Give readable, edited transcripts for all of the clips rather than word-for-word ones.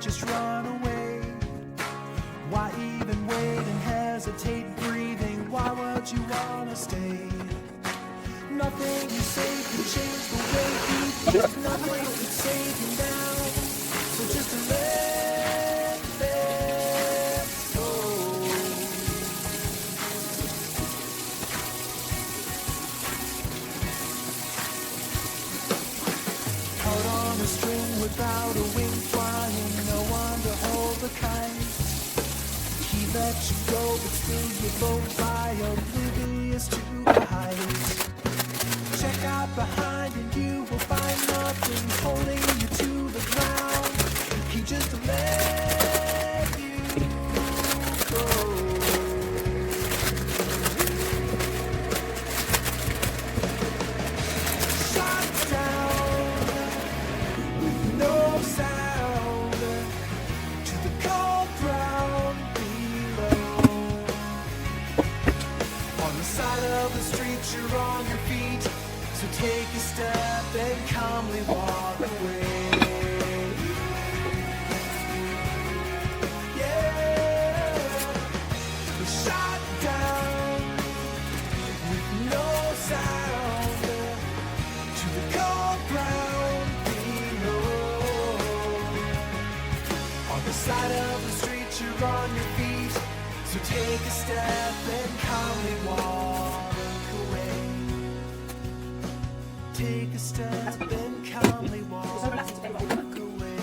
just run away? Why even wait and hesitate breathing? Why would you wanna stay? Nothing you say can change the way you feel. Nothing can save you now. So just let them go. Out on a string without a wing flying, no one to hold the kite. He let you go, but still you float by, oblivious to the height. Check out behind and you will find nothing holding you to the ground. He just let you go. Shot down with no sound to the cold ground below. On the side of the street, you're on your feet. So take a step and calmly walk away. Yeah, we're shot down with no sound to the cold ground below. On the side of the street, you're on your feet. So take a step and calmly walk away. Take a step and calmly walk away.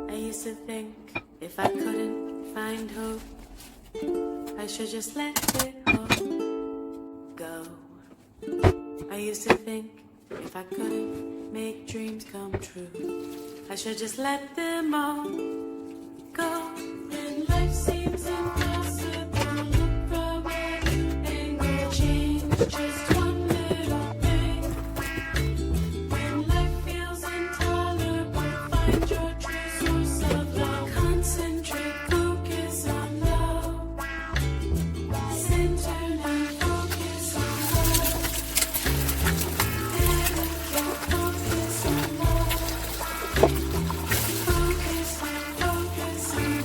I used to think if I couldn't find hope, I should just let it all go. I used to think if I couldn't make dreams come true, I should just let them all go. When life seems impossible, look from any angle, change just one little thing. When life feels intolerable, find your true source of love. Concentrate, focus on love. Center now, focus on love. Dedicate, focus on love. Focus on, focus on love.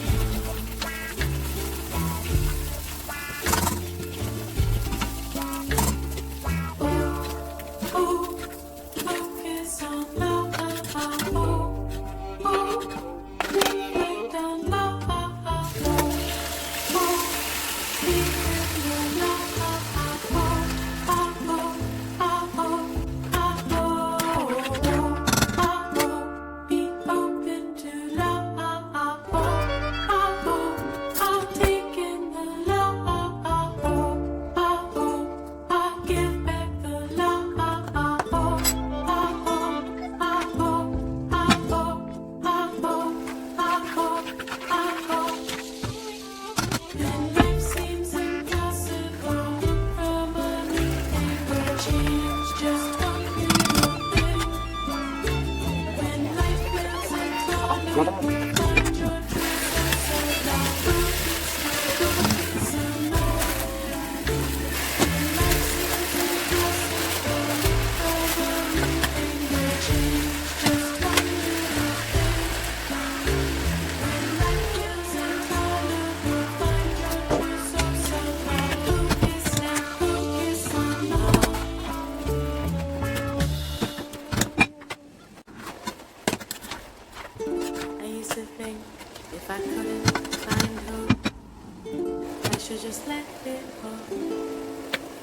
Just let it all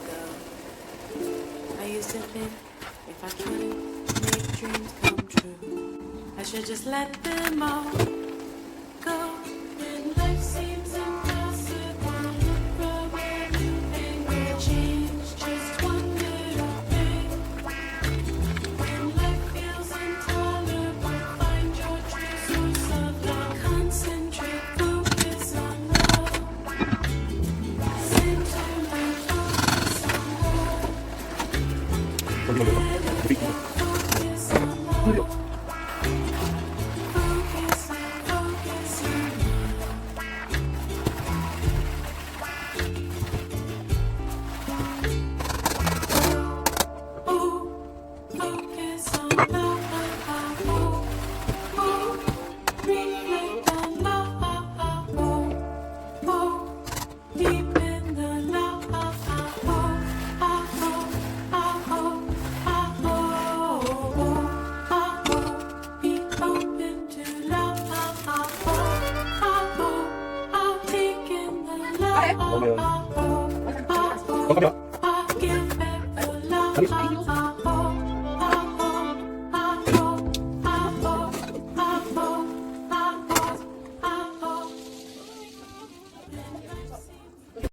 go. I used to think if I couldn't make dreams come true, I should just let them all go. When life seems impossible, look from any angle, change just one little thing. When life feels intolerable, find your true source of love. Concentrate, focus on love. I'll give back the love.